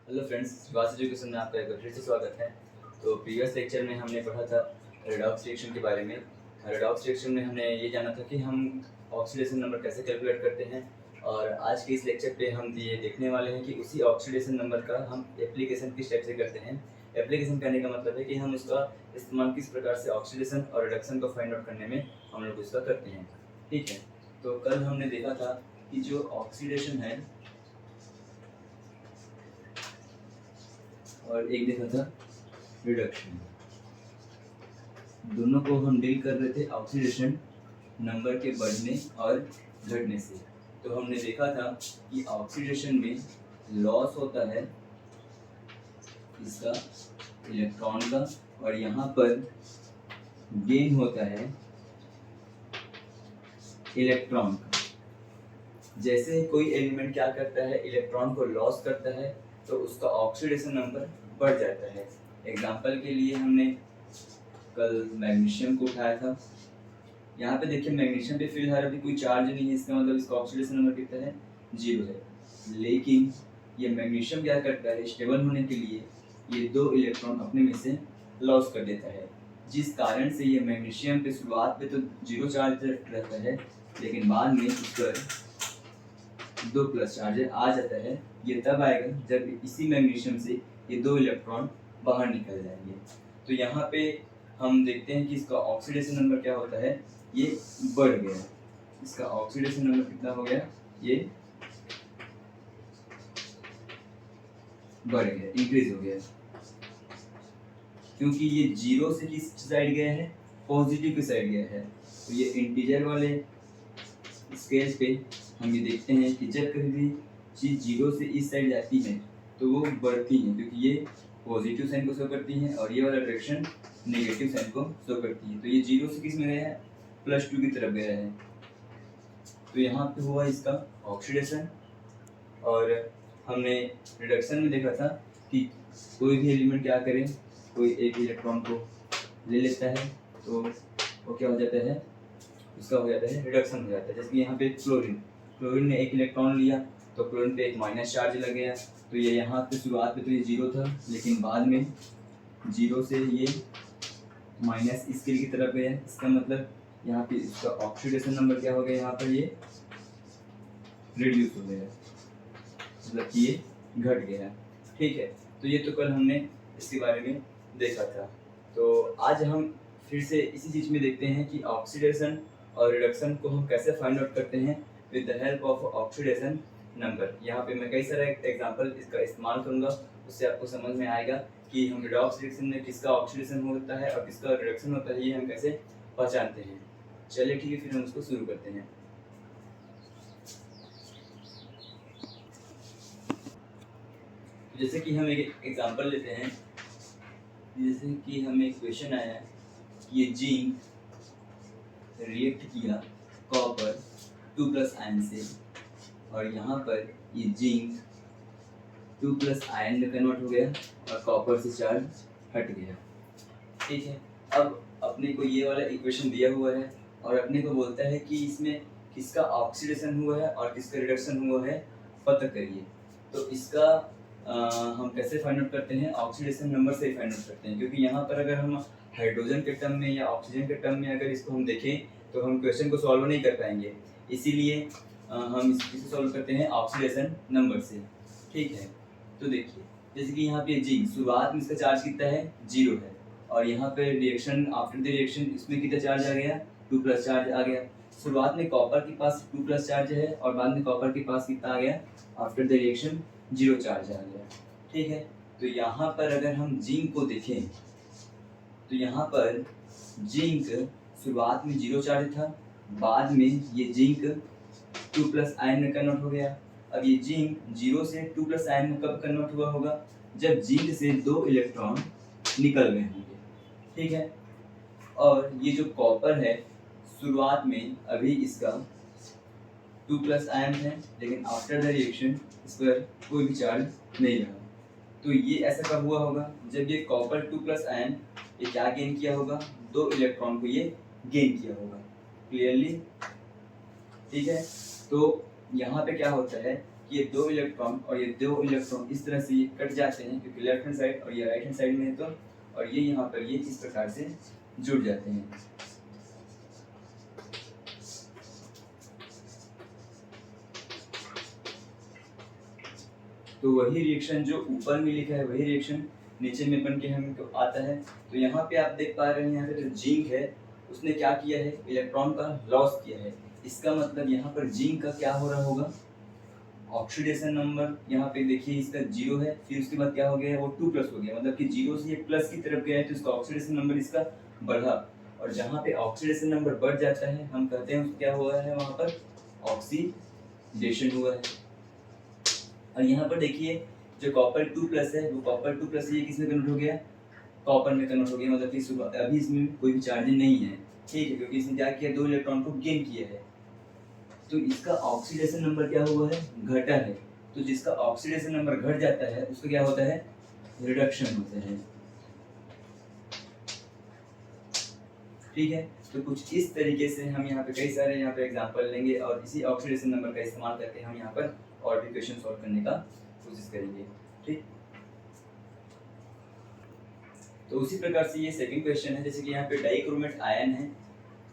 Hello friends, विकास education में आपका एक बार फिर से स्वागत है। तो प्रीवियस लेक्चर में हमने पढ़ा था रेडॉक्स रिएक्शन के बारे में। रेडॉक्स रिएक्शन में हमने ये जाना था कि हम ऑक्सीडेशन नंबर कैसे कैलकुलेट करते हैं, और आज के इस लेक्चर पे हम ये देखने वाले हैं कि उसी ऑक्सीडेशन नंबर का हम एप्लीकेशन किस टाइप से करते हैं। एप्लीकेशन करने का मतलब है कि हम उसका इस्तेमाल किस प्रकार से ऑक्सीडेशन और रिडक्शन को फाइंड आउट करने में हम लोग उसका करते हैं। ठीक है, तो कल हमने देखा था कि जो ऑक्सीडेशन है और एक देखा था रिडक्शन, दोनों को हम डील कर रहे थे ऑक्सीडेशन नंबर के बढ़ने और घटने से। तो हमने देखा था कि ऑक्सीडेशन में लॉस होता है इसका इलेक्ट्रॉन का, और यहाँ पर गेन होता है इलेक्ट्रॉन का। जैसे कोई एलिमेंट क्या करता है, इलेक्ट्रॉन को लॉस करता है, तो उसका ऑक्सीडेशन नंबर बढ़ जाता है। एग्जाम्पल के लिए हमने कल मैग्नीशियम को उठाया था। यहाँ पे देखिए मैग्नीशियम पे फिलहाल अभी कोई चार्ज नहीं है, इसका मतलब इसका ऑक्सीडेशन नंबर कितना है, 0 है। लेकिन ये मैग्नीशियम क्या करता है, स्टेबल होने के लिए ये 2 इलेक्ट्रॉन अपने में से लॉस कर देता है, जिस कारण से ये मैग्नीशियम पे शुरुआत पे तो 0 चार्ज रहता है, लेकिन बाद में इस पर 2 प्लस चार्ज आ जाता है। ये तब आएगा जब इसी मैग्नीशियम से ये 2 इलेक्ट्रॉन बाहर निकल जाएंगे। तो यहाँ पे हम देखते हैं कि इसका ऑक्सीडेशन नंबर क्या होता है, ये बढ़ गया। इसका ऑक्सीडेशन नंबर कितना हो गया, ये बढ़ गया, इंक्रीज हो गया, क्योंकि ये 0 से किस साइड गया है, पॉजिटिव की साइड गया है। तो ये इंटीजर वाले स्केल पे हम ये देखते हैं कि जब कभी भी चीज़ 0 से इस साइड जाती है तो वो बढ़ती है, क्योंकि ये पॉजिटिव साइन को शो करती है और ये वाला डायरेक्शन नेगेटिव साइन को शो करती है। तो ये 0 से किस में गया है, +2 की तरफ गया है। तो यहाँ पे हुआ इसका ऑक्सीडेशन। और हमने रिडक्शन में देखा था कि कोई भी एलिमेंट क्या करे, कोई एक इलेक्ट्रॉन को ले लेता है तो वो क्या हो जाता है, उसका हो जाता है रिडक्शन हो जाता है। जैसे कि यहाँ पे क्लोरीन ने एक इलेक्ट्रॉन लिया तो क्लोरीन पे एक माइनस चार्ज लग गया। तो ये यहाँ पे शुरुआत में तो ये 0 था, लेकिन बाद में 0 से ये माइनस स्केल की तरफ गया। इसका मतलब यहाँ पे इसका ऑक्सीडेशन नंबर क्या हो गया, यहाँ पर ये रिड्यूस हो गया, मतलब कि ये घट गया। ठीक है, तो ये तो कल हमने इसके बारे में देखा था। तो आज हम फिर से इसी चीज़ में देखते हैं कि ऑक्सीडेशन और रिडक्शन को हम कैसे फाइंड आउट करते हैं with the help of oxidation number. यहाँ पे मैं कई सारे एग्जांपल इसका इस्तेमाल करूँगा, उससे आपको समझ में आएगा कि हम रिडॉक्स रिएक्शन में किसका ऑक्सीडेशन होता है और किसका रिडक्शन होता है, ये हम कैसे पहचानते हैं। चलिए ठीक है, फिर हम उसको शुरू करते हैं। जैसे कि हम एक एग्जांपल लेते हैं। जैसे कि हमें एक क्वेश्चन आया है कि ये जिंक रिएक्ट किया कॉपर 2+ आयन से, और यहाँ पर ये जिंक 2+ आयन में कन्वर्ट हो गया और कॉपर से चार्ज हट गया। ठीक है, अब अपने को ये वाला इक्वेशन दिया हुआ है और अपने को बोलता है कि इसमें किसका ऑक्सीडेशन हुआ है और किसका रिडक्शन हुआ है, पता करिए। तो इसका हम कैसे फाइंड आउट करते हैं, ऑक्सीडेशन नंबर से ही फाइंड आउट करते हैं, क्योंकि यहाँ पर अगर हम हाइड्रोजन के टर्म में या ऑक्सीजन के टर्म में अगर इसको हम देखें तो हम क्वेश्चन को सॉल्व नहीं कर पाएंगे। इसीलिए हम इसे सॉल्व करते हैं ऑक्सीडेशन नंबर से। ठीक है, तो देखिए जैसे कि यहाँ पे जिंक शुरुआत में इसका चार्ज कितना है, 0 है, और यहाँ पे रिएक्शन आफ्टर द रिएक्शन इसमें कितना चार्ज आ गया, 2+ चार्ज आ गया। शुरुआत में कॉपर के पास 2+ चार्ज है और बाद में कॉपर के पास कितना आ गया, आफ्टर द रिएक्शन 0 चार्ज आ गया। ठीक है, तो यहाँ पर अगर हम जिंक को देखें तो यहाँ पर जिंक शुरुआत में 0 चार्ज था, बाद में ये जिंक 2+ आयन में कन्वर्ट हो गया। अब ये जिंक 0 से 2+ आयन में कब कन्वर्ट हुआ होगा, जब जिंक से 2 इलेक्ट्रॉन निकल गए होंगे। ठीक है, और ये जो कॉपर है शुरुआत में अभी इसका 2+ आयन है, लेकिन आफ्टर द रिएक्शन इस पर कोई भी चार्ज नहीं रहा। तो ये ऐसा कब हुआ होगा, जब ये कॉपर 2+ आयन ये क्या गेन किया होगा, 2 इलेक्ट्रॉन को ये गेन किया होगा। क्लियरली, ठीक है। तो यहाँ पे क्या होता है कि ये 2 इलेक्ट्रॉन और ये 2 इलेक्ट्रॉन इस तरह से ये कट जाते हैं, क्योंकि लेफ्ट हैंड साइड और ये राइट हैंड साइड में है, तो और ये यहाँ पर ये इस प्रकार से जुड़ जाते हैं। तो वही रिएक्शन जो ऊपर में लिखा है वही रिएक्शन नीचे में बन के हमको आता है। तो यहाँ पे आप देख पा रहे हैं, यहाँ पे जो जिंक है उसने क्या किया है, इलेक्ट्रॉन का लॉस किया है। इसका मतलब यहाँ पर जिंक का क्या हो रहा होगा, ऑक्सीडेशन नंबर यहाँ पे देखिए इसका 0 है, फिर उसके बाद क्या हो गया है, वो 2+ हो गया, मतलब कि 0 से ये प्लस की तरफ गया है, तो इसका ऑक्सीडेशन नंबर इसका बढ़ा। और जहाँ पे ऑक्सीडेशन नंबर बढ़ जाता है हम कहते हैं क्या हुआ है, वहाँ पर ऑक्सीडेशन हुआ है। और यहाँ पर देखिए जो कॉपर 2+ है वो कॉपर 2+ ये किसमें कन्वर्ट हो गया, कॉपर में कन्वर्ट हो गया, मतलब कि अभी इसमें कोई भी चार्जिंग नहीं है, ठीक है, क्योंकि इसने क्या किया, 2 इलेक्ट्रॉन को गेन किया है। तो इसका ऑक्सीडेशन नंबर क्या हुआ है, घटा है। तो जिसका ऑक्सीडेशन नंबर घट जाता है उसका क्या होता है, रिडक्शन होता है, ठीक है। तो कुछ इस तरीके से हम यहाँ पे कई सारे यहाँ पे एग्जांपल लेंगे और इसी ऑक्सीडेशन नंबर का इस्तेमाल करके हम यहाँ पर और भी क्वेश्चन सॉल्व करने का कोशिश करेंगे, ठीक। तो उसी प्रकार से ये सेकंड क्वेश्चन है, जैसे कि यहाँ पे डाइक्रोमेट आयन है,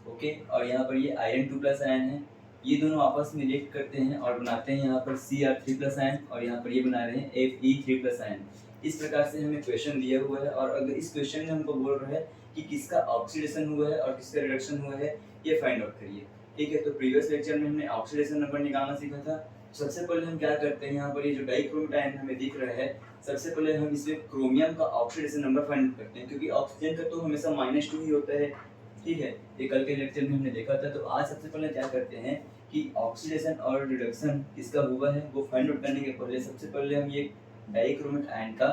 ओके, और यहाँ पर ये आयरन 2+ आयन है, ये दोनों आपस में रिएक्ट करते हैं और बनाते हैं यहाँ पर Cr3+ आयन, और यहाँ पर ये बना रहे हैं Fe3+ आयन। इस प्रकार से हमें क्वेश्चन दिया हुआ है, और अगर इस क्वेश्चन में हमको बोल रहा है कि किसका ऑक्सीडेशन हुआ है और किसका रिडक्शन हुआ है, ये फाइंड आउट करिए, ठीक है। तो प्रीवियस लेक्चर में हमने ऑक्सीडेशन नंबर निकालना सीखा था। सबसे पहले हम क्या करते हैं, यहाँ पर ये जो डाइक्रोमेट आयन हमें दिख रहा है, सबसे पहले हम इसमें क्रोमियम का ऑक्सीडेशन नंबर फाइंड आउट करते हैं, क्योंकि ऑक्सीजन का तो हमेशा -2 ही होता है, ठीक है। ये कल के लेक्चर में हमने देखा था। तो आज सबसे पहले क्या करते हैं कि ऑक्सीडेशन और रिडक्शन किसका हुआ है वो फाइंड आउट करने के पहले सबसे पहले हम ये डाइक्रोमेट आयन का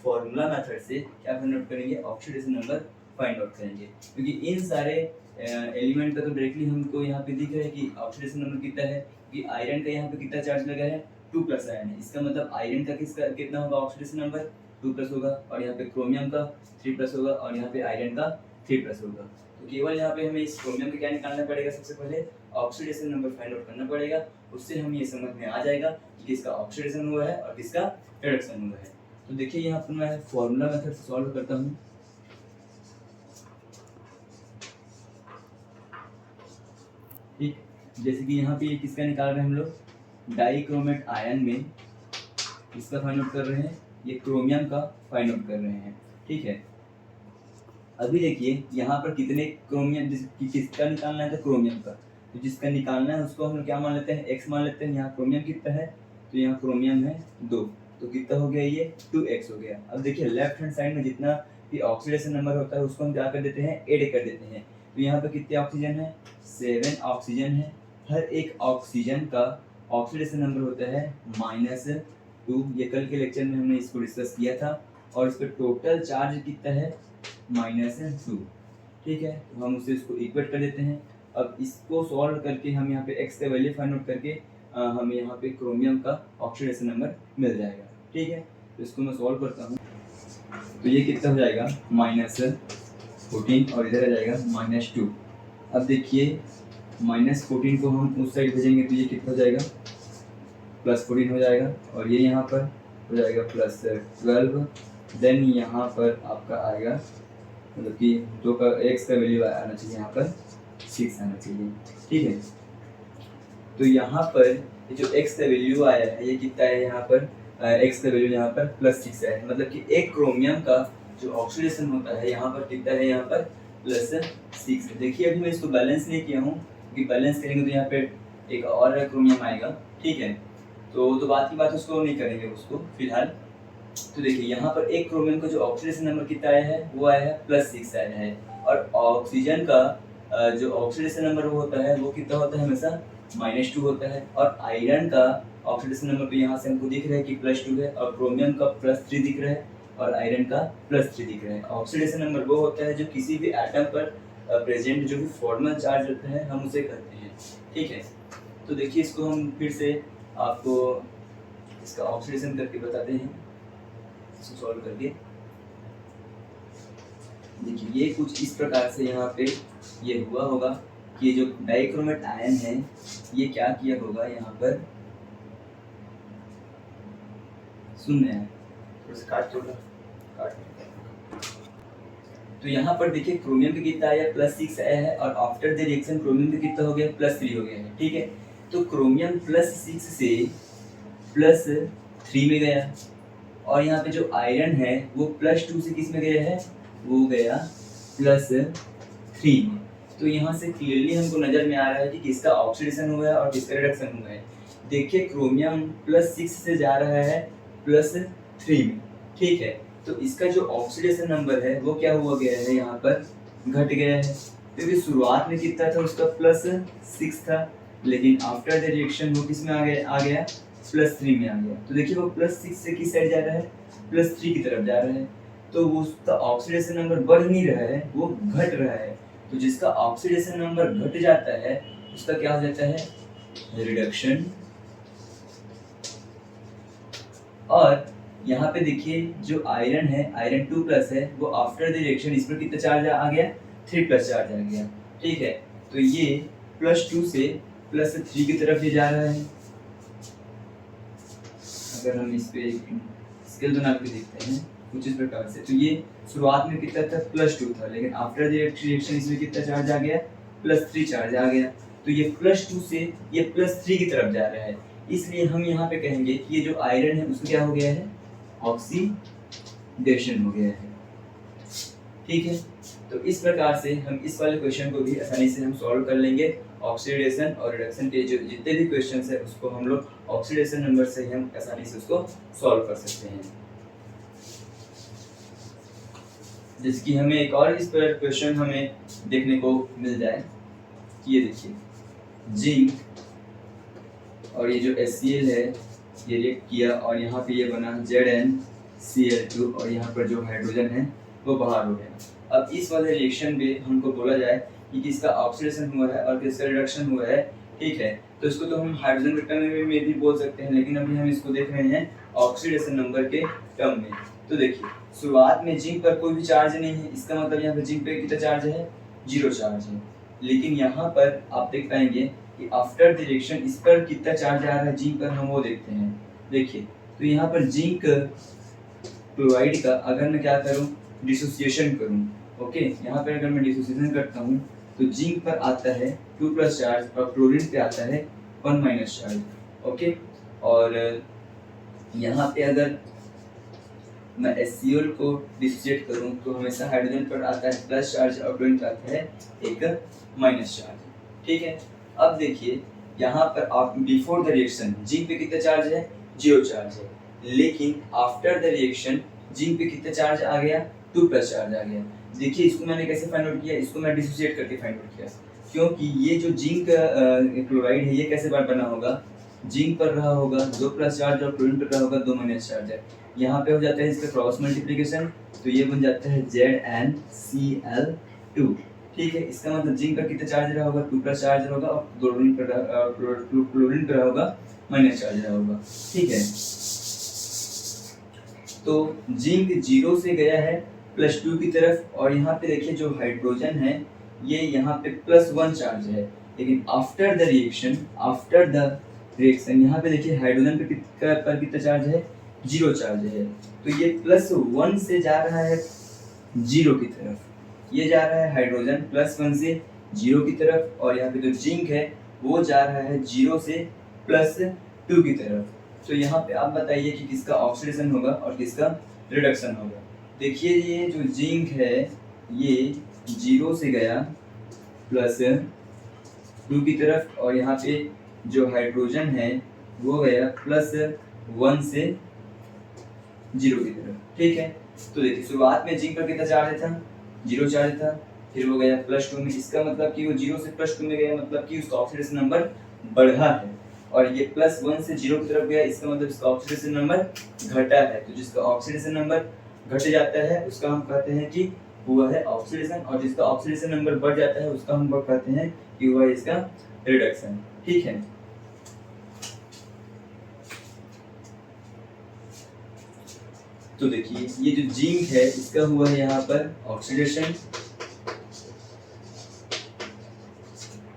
फॉर्मूला मेथड से क्या फाइंड आउट करेंगे, ऑक्सीडेशन नंबर फाइंड आउट करेंगे, क्योंकि इन सारे एलिमेंट का तो डायरेक्टली हमको यहाँ पे दिख रहा है कि ऑक्सीडेशन नंबर कितना है, कि आयरन का यहाँ पे कितना चार्ज लगा है, 2+ आयन है, इसका मतलब आयरन का किसका कितना होगा ऑक्सीडेशन नंबर, 2+ होगा, और यहाँ पे क्रोमियम का 3+ होगा, और यहाँ पे आयरन का 3+ होगा। तो केवल यहाँ पे हमें इस क्रोमियम का क्या निकालना पड़ेगा, सबसे पहले ऑक्सीडेशन नंबर फाइंड आउट करना पड़ेगा, उससे हमें ये समझ में आ जाएगा कि किसका ऑक्सीडेशन हुआ है और किसका रिडक्शन हुआ है। तो देखिए यहाँ पर मैं फॉर्मूला मेथड से सॉल्व करता हूँ। ठीक, जैसे कि यहाँ पे ये किसका निकाल रहे हैं हम लोग, डाइक्रोमेट आयन में किसका फाइंड आउट कर रहे हैं, ये क्रोमियम का फाइंड आउट कर रहे हैं, ठीक है। अभी देखिए यहाँ पर कितने क्रोमियम, किसका निकालना है, तो क्रोमियम का, तो जिसका निकालना है उसको हम क्या मान लेते हैं, x मान लेते हैं। यहाँ क्रोमियम कितना है, तो यहाँ क्रोमियम है 2, तो कितना हो गया, ये 2x हो गया। अब देखिए लेफ्ट हैंड साइड में जितना भी ऑक्सीडेशन नंबर होता है उसको हम क्या कर देते हैं, ऐड कर देते हैं। तो यहाँ पे कितने ऑक्सीजन है, 7 ऑक्सीजन है। हर एक ऑक्सीजन का ऑक्सीडेशन नंबर होता है -2, ये कल के लेक्चर में हमने इसको डिस्कस किया था, और इस पर टोटल चार्ज कितना है, -2, ठीक है। तो हम उसे इसको इक्वेट कर देते हैं। अब इसको सॉल्व करके हम यहाँ पे x का वैल्यू फाइंड आउट करके हमें यहाँ पे क्रोमियम का ऑक्सीडेशन नंबर मिल जाएगा, ठीक है। तो इसको मैं सॉल्व करता हूँ, तो ये कितना हो जाएगा, -14, और इधर आ जाएगा -2। अब देखिए -14 को हम उस साइड भेजेंगे तो ये कितना हो जाएगा, +14 हो जाएगा, और ये यहाँ पर हो जाएगा +12। देन यहाँ पर आपका आएगा, मतलब कि 2 का x का वैल्यू आना चाहिए यहाँ पर 6 आना चाहिए, ठीक है। तो यहाँ पर ये जो x का वैल्यू आया है ये कितना है, यहाँ पर x का वैल्यू यहाँ पर +6 है, मतलब कि एक क्रोमियम का जो ऑक्सीडेशन होता है यहाँ पर कितना है, यहाँ पर +6 है। देखिए अभी मैं इसको बैलेंस नहीं किया हूँ, क्योंकि बैलेंस करेंगे तो यहाँ पे एक और क्रोमियम आएगा, ठीक है। तो बात की बात उसको नहीं करेंगे उसको फिलहाल। तो देखिए यहाँ पर एक क्रोमियम का जो ऑक्सीडेशन नंबर कितना आया है, वो आया है +6 आया है, और ऑक्सीजन का जो ऑक्सीडेशन नंबर वो होता है वो कितना होता है, हमेशा -2 होता है। और आयरन का ऑक्सीडेशन नंबर तो यहाँ से हमको दिख रहा है कि +2 है, और क्रोमियम का +3 दिख रहा है, और आयरन का +3 दिख रहा है। ऑक्सीडेशन नंबर वो होता है जो किसी भी एटम पर प्रेजेंट जो भी फॉर्मल चार्ज होता है हम उसे कहते हैं, ठीक है। तो देखिए इसको हम फिर से आपको इसका ऑक्सीडेशन करके बताते हैं, इसको सॉल्व करके। देखिए ये कुछ इस प्रकार से यहाँ पे ये हुआ होगा कि ये जो डाइक्रोमेट आयन है ये क्या किया होगा, यहाँ पर शून्य है, थोड़ा सा काट छोड़ा काट। तो यहाँ पर देखिए क्रोमियम पे कितना आया +6 आया है और आफ्टर द रिएक्शन क्रोमियम पे कितना हो गया +3 हो गया है। ठीक है, तो क्रोमियम +6 से +3 में गया और यहाँ पे जो आयरन है वो +2 से किस में गया है, वो गया +3 में। तो यहाँ से क्लियरली हमको नजर में आ रहा है कि किसका ऑक्सीडेशन हुआ है और किसका रिडक्शन हुआ है। देखिए क्रोमियम +6 से जा रहा है +3 में। ठीक है, तो इसका जो ऑक्सीडेशन नंबर है वो क्या हुआ गया है, यहाँ पर घट गया है, क्योंकि शुरुआत में कितना था उसका +6 था, लेकिन आफ्टर द रिएक्शन वो किस में आ गया +3 में आ गया। तो देखिए वो +6 से किस साइड जा रहा है, +3 की तरफ जा रहा है, तो वो उसका ऑक्सीडेशन नंबर बढ़ नहीं रहा है, वो घट रहा है। तो जिसका ऑक्सीडेशन नंबर घट जाता है उसका क्या हो जाता है, रिडक्शन। और यहाँ पे देखिए जो आयरन है, आयरन 2+ है, वो आफ्टर द रिएक्शन इस पर कितना चार्ज आ गया, 3+ चार्ज आ गया। ठीक है, तो ये +2 से +3 की तरफ ये जा रहा है। अगर हम इस पे स्केल बना के देखते हैं कुछ इस प्रकार से, तो ये शुरुआत में कितना था +2 था, लेकिन आफ्टर द रिएक्शन इसमें कितना चार्ज आ गया, +3 चार्ज आ गया। तो ये +2 से ये +3 की तरफ जा रहा है, इसलिए हम यहाँ पे कहेंगे कि ये जो आयरन है उसको क्या हो गया है, ऑक्सीडेशन हो गया है। ठीक है, तो इस प्रकार से हम इस वाले क्वेश्चन को भी आसानी से हम सॉल्व कर लेंगे। ऑक्सीडेशन और रिडक्शन के जो जितने भी क्वेश्चंस है उसको हम लोग ऑक्सीडेशन नंबर से ही हम आसानी से उसको सॉल्व कर सकते हैं। जिसकी हमें एक और इस पर क्वेश्चन हमें देखने को मिल जाए, ये देखिए जिंक और ये जो HCl है ये रिएक्ट किया और यहाँ पे ये बना ZnCl2 और यहाँ पर जो हाइड्रोजन है वो बाहर हो गया। अब इस वाले रिएक्शन पे हमको बोला जाए कि किसका ऑक्सीडेशन हुआ है और किसका रिडक्शन हुआ है। ठीक है, तो इसको तो हम हाइड्रोजन के टर्म में भी बोल सकते हैं, लेकिन अभी हम इसको देख रहे हैं ऑक्सीडेशन नंबर के टर्म में। तो देखिए शुरुआत में जिंक पर कोई भी चार्ज नहीं है, इसका मतलब यहाँ पे जिंक पे कितना चार्ज है, 0 चार्ज है। लेकिन यहाँ पर आप देख पाएंगे कि आफ्टर द रिएक्शन इस पर कितना चार्ज आ रहा है जिंक पर, हम वो देखते हैं। देखिए तो यहाँ पर जिंक क्लोराइड का अगर मैं क्या करूँ, डिसोसिएशन करूँ, ओके, यहाँ पर अगर मैं डिसोसिएशन करता हूँ तो जिंक पर आता है 2+ चार्ज और क्लोरीन पे आता है 1- चार्ज। ओके, और यहाँ पे अगर मैं HCl को डिसोसिएट करूँ तो हमेशा हाइड्रोजन पर आता है प्लस चार्ज और क्लोरीन पर आता है एक माइनस चार्ज। ठीक है, अब देखिए यहाँ पर आप बिफोर द रिएक्शन जिंक पे कितना चार्ज है, 0 चार्ज है, लेकिन आफ्टर द रिएक्शन जिंक पे कितना चार्ज आ गया, 2+ चार्ज आ गया। देखिए इसको मैंने कैसे फाइंड आउट किया, इसको मैं डिसोसिएट करके फाइंड आउट किया, क्योंकि ये जो जिंक क्लोराइड है ये कैसे बना होगा, जिंक पर रहा होगा 2+ चार्ज और क्लोरीन पर रहा होगा 2- चार्ज है। यहाँ पे हो जाता है इसका क्रॉस मल्टीप्लिकेशन, तो ये बन जाता है ZnCl2। ठीक है, इसका मतलब जिंक का कितना चार्ज रहा होगा, 2+ चार्ज होगा और क्लोरीन पर रहा होगा माइनस चार्ज रहा होगा। ठीक है, तो जिंक 0 से गया है +2 की तरफ और यहाँ पे देखिए जो हाइड्रोजन है ये यहाँ पे +1 चार्ज है, लेकिन आफ्टर द रिएक्शन यहाँ पे देखिए हाइड्रोजन पे कितना चार्ज है, 0 चार्ज है। तो ये +1 से जा रहा है 0 की तरफ, ये जा रहा है हाइड्रोजन +1 से 0 की तरफ, और यहाँ पे जो जिंक है वो जा रहा है 0 से +2 की तरफ। तो यहाँ पे आप बताइए कि किसका ऑक्सीडेशन होगा और किसका रिडक्शन होगा। देखिए ये जो जिंक है ये 0 से गया +2 की तरफ, और यहाँ पे जो हाइड्रोजन है वो गया +1 से 0 की तरफ। ठीक है, तो देखिए शुरुआत में जिंक पर कितना चार्ज था, 0 चार्ज था, फिर वो गया +2 में, इसका मतलब कि वो 0 से +2 में गया, मतलब कि उसका ऑक्सीडेशन नंबर बढ़ा है, और ये +1 से 0 की तरफ गया, इसका मतलब इसका ऑक्सीडेशन नंबर घटा है। तो जिसका ऑक्सीडेशन नंबर घट जाता है उसका हम कहते हैं कि हुआ है ऑक्सीडेशन, और जिसका ऑक्सीडेशन नंबर बढ़ जाता है उसका हम कहते हैं कि हुआ है इसका रिडक्शन। ठीक है, तो देखिए ये जो जिंक है इसका हुआ है यहाँ पर ऑक्सीडेशन,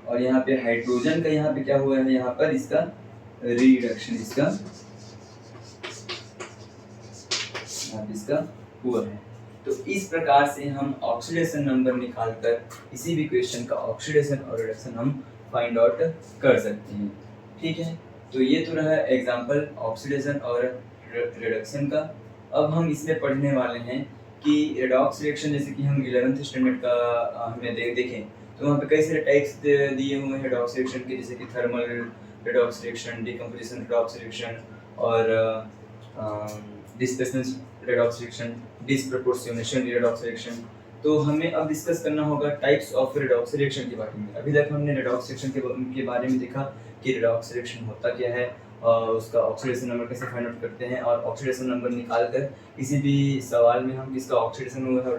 और यहाँ पे हाइड्रोजन का यहाँ पे क्या हुआ है, यहाँ पर इसका रिडक्शन, इसका यहाँ पे इसका हुआ है। तो इस प्रकार से हम ऑक्सीडेशन नंबर निकालकर किसी भी क्वेश्चन का ऑक्सीडेशन और रिडक्शन हम फाइंड आउट कर सकते हैं। ठीक है, तो ये तो रहा एग्जांपल ऑक्सीडेशन और रिडक्शन का। अब हम इसमें पढ़ने वाले हैं कि रेडॉक्स रिएक्शन, जैसे कि हम 11th स्टैंडर्ड का हमने देखें तो वहाँ पे कई सारे टाइप्स दिए हुए हैं रेडॉक्स रिएक्शन के, जैसे कि thermal redox reaction, decomposition redox reaction और displacement redox reaction, disproportionation redox reaction. तो हमें अब डिस्कस करना होगा टाइप्स ऑफ रेडॉक्स रिएक्शन के बारे में। अभी तक हमने रेडॉक्स रिएक्शन के बारे में देखा कि रेडॉक्स रिएक्शन होता क्या है, उसका ऑक्सीडेशन नंबर कैसे फाइंड आउट करते हैं, और ऑक्सीडेशन नंबर निकालकर किसी भी सवाल में हम किसका ऑक्सीडेशन हुआ है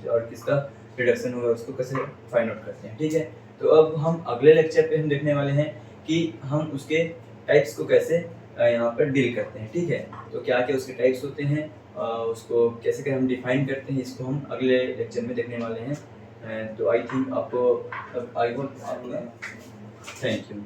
और किसका रिडक्शन हुआ है उसको कैसे फाइंड आउट करते हैं। ठीक है, तो अब हम अगले लेक्चर पे हम देखने वाले हैं कि हम उसके टाइप्स को कैसे यहाँ पर डील करते हैं। ठीक है, तो क्या क्या उसके टाइप्स होते हैं, उसको कैसे कैसे हम डिफाइन करते हैं, इसको हम अगले लेक्चर में देखने वाले हैं। तो आई थिंक आपको, आई होप आपको, थैंक यू।